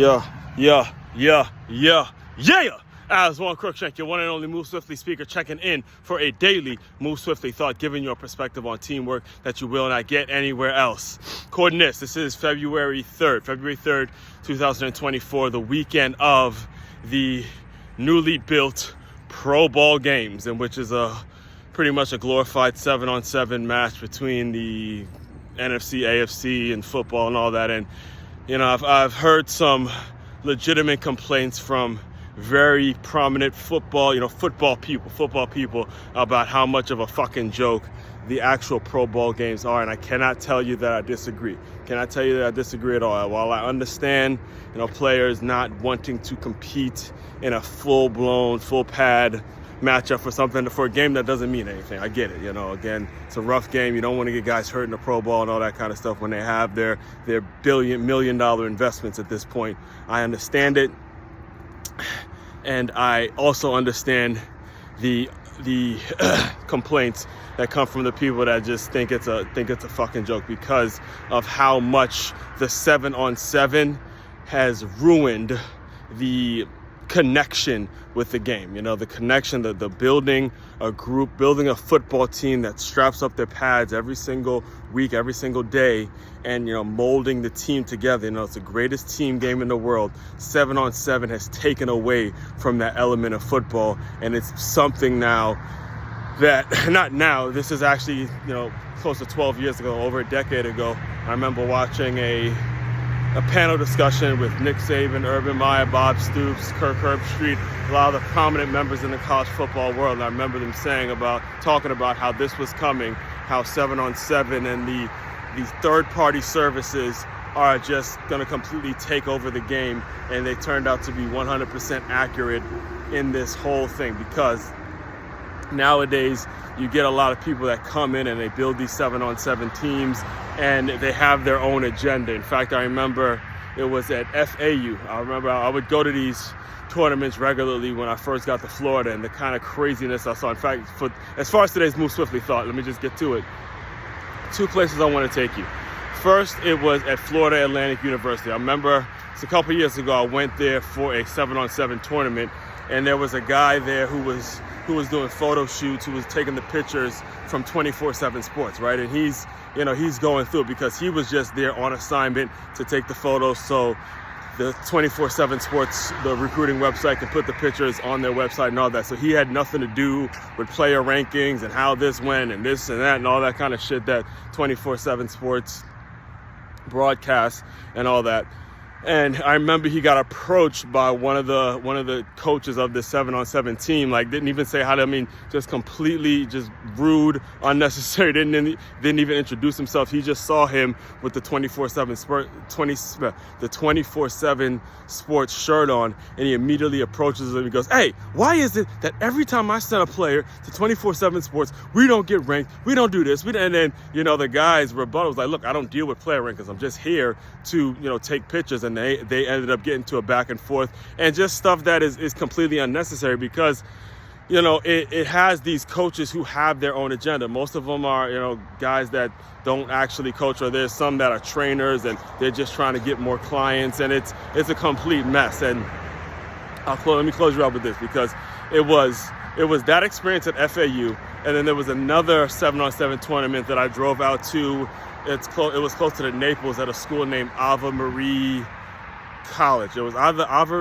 Yeah. Aswand Cruickshank, your one and only Move Swiftly speaker, checking in for a daily Move Swiftly thought, giving you a perspective on teamwork that you will not get anywhere else. Coordinates, this is February 3rd, 2024, the weekend of the newly built Pro Bowl games, in which is pretty much a glorified 7-on-7 match between the NFC, AFC, and football and all that. And I've heard some legitimate complaints from very prominent football people about how much of a fucking joke the actual Pro Bowl games are, and I cannot tell you that I disagree. At all. While I understand, players not wanting to compete in a full-blown, full-pad matchup for a game that doesn't mean anything. I get it. Again, it's a rough game. You don't want to get guys hurt in the Pro Bowl and all that kind of stuff when they have their million-dollar investments at this point. I understand it. And I also understand the complaints that come from the people that just think it's a fucking joke because of how much the 7-on-7 has ruined the connection with the game. The connection, the building a group, building a football team that straps up their pads every single week, every single day, and molding the team together. It's the greatest team game in the world. 7-on-7 has taken away from that element of football, and it's something now that this is actually close to 12 years ago, over a decade ago. I remember watching a panel discussion with Nick Saban, Urban Meyer, Bob Stoops, Kirk Herbstreit, a lot of the prominent members in the college football world. And I remember them talking about how this was coming, how 7-on-7 and the third-party services are just going to completely take over the game. And they turned out to be 100% accurate in this whole thing, because nowadays you get a lot of people that come in and they build these 7-on-7 teams, and they have their own agenda. In fact, I remember it was at FAU. I would go to these tournaments regularly when I first got to Florida, and the kind of craziness I saw. In fact, as far as today's Move Swiftly thought, let me just get to it. 2 places I want to take you. First, it was at Florida Atlantic University. I remember it's a couple years ago, I went there for a 7-on-7 tournament, and there was a guy there who was doing photo shoots, who was taking the pictures from 24/7 Sports, right? And he's going through it because he was just there on assignment to take the photos, so the 24/7 Sports, the recruiting website, could put the pictures on their website and all that. So he had nothing to do with player rankings and how this went and this and that and all that kind of shit that 24/7 Sports broadcasts and all that. And I remember he got approached by one of the coaches of the 7-on-7 team, didn't even say hi to him. Just completely just rude, unnecessary, didn't even introduce himself. He just saw him with the 24/7 Sports shirt on, and he immediately approaches him and goes, "Hey, why is it that every time I send a player to 24/7 Sports, we don't get ranked, we don't do this?" And then, the guy's rebuttal was like, "Look, I don't deal with player rankings. I'm just here to, take pictures." And they ended up getting to a back and forth, and just stuff that is completely unnecessary, because it has these coaches who have their own agenda. Most of them are guys that don't actually coach, or there's some that are trainers and they're just trying to get more clients, and it's a complete mess. And let me close you out with this, because it was that experience at FAU, and then there was another 7-on-7 tournament that I drove out to. It was close to the Naples, at a school named Ave Marie College. It was either Ave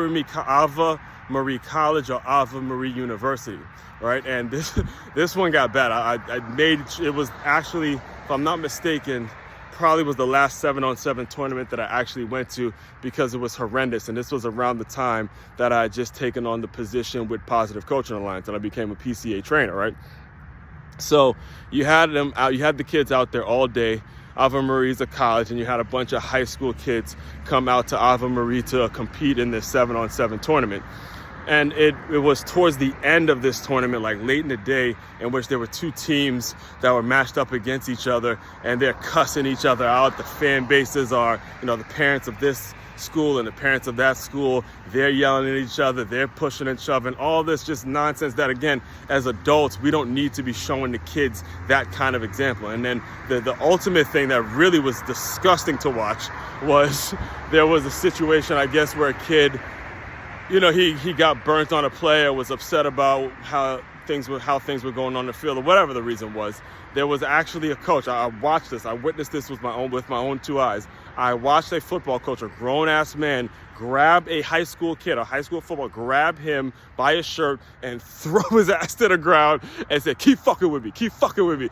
Marie College or Ave Marie University, right? And this one got bad. It was actually, if I'm not mistaken, probably was the last 7-on-7 tournament that I actually went to, because it was horrendous. And this was around the time that I had just taken on the position with Positive Coaching Alliance, and I became a PCA trainer, right? So you had the kids out there all day. Ave Marie's a college, and you had a bunch of high school kids come out to Ave Marie to compete in this 7-on-7 tournament. And it was towards the end of this tournament, like late in the day, in which there were two teams that were matched up against each other, and they're cussing each other out. The fan bases are, the parents of this school and the parents of that school. They're yelling at each other. They're pushing and shoving. All this just nonsense that, again, as adults, we don't need to be showing the kids that kind of example. And then the ultimate thing that really was disgusting to watch was there was a situation, I guess, where a kid, he got burnt on a play or was upset about how things were going on the field, or whatever the reason was. There was actually a coach. I watched this. I witnessed this with my own two eyes. I watched a football coach, a grown-ass man, grab a high school kid, a high school football, grab him by his shirt and throw his ass to the ground and say, keep fucking with me, keep fucking with me.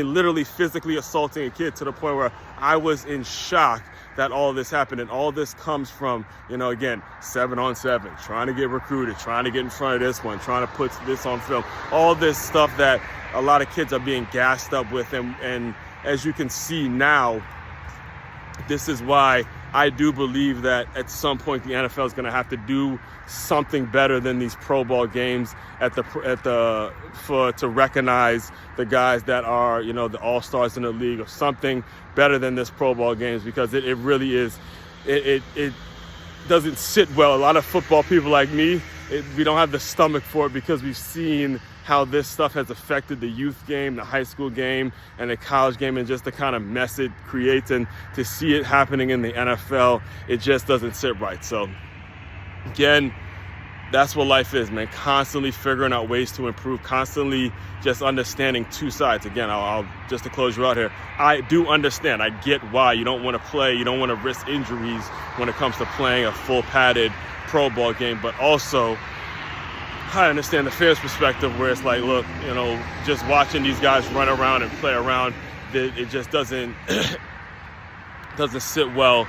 Literally physically assaulting a kid to the point where I was in shock that all this happened. And all this comes from, again, 7-on-7, trying to get recruited, trying to get in front of this one, trying to put this on film, all this stuff that a lot of kids are being gassed up with. And as you can see now, this is why I do believe that at some point the NFL is going to have to do something better than these Pro Bowl games to recognize the guys that are, the all-stars in the league, or something better than this Pro Bowl games, because it really is, it doesn't sit well. A lot of football people like me, we don't have the stomach for it, because we've seen how this stuff has affected the youth game, the high school game, and the college game, and just the kind of mess it creates. And to see it happening in the NFL, it just doesn't sit right. So again, that's what life is, man. Constantly figuring out ways to improve, constantly just understanding two sides. Again, I'll just to close you out here, I do understand. I get why you don't want to play, you don't want to risk injuries when it comes to playing a full padded Pro Bowl game, but also I understand the fair's perspective, where it's like, look, just watching these guys run around and play around, it just doesn't sit well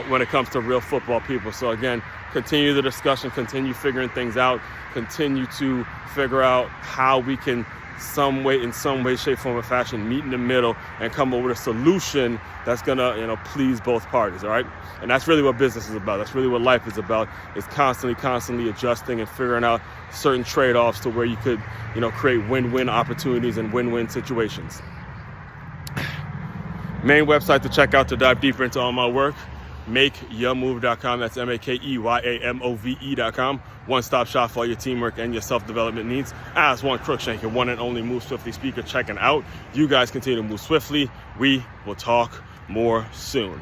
when it comes to real football people. So again, continue the discussion, continue figuring things out, continue to figure out how we can in some way, shape, form, or fashion, meet in the middle and come up with a solution that's gonna, please both parties. All right. And that's really what business is about. That's really what life is about, is constantly adjusting and figuring out certain trade-offs to where you could, create win-win opportunities and win-win situations. Main website to check out to dive deeper into all my work, makeyourmove.com. That's makeyourmove.com. One-stop shop for all your teamwork and your self-development needs. Aswand Cruickshank, your one and only Move Swiftly speaker, checking out. You guys continue to move swiftly. We will talk more soon.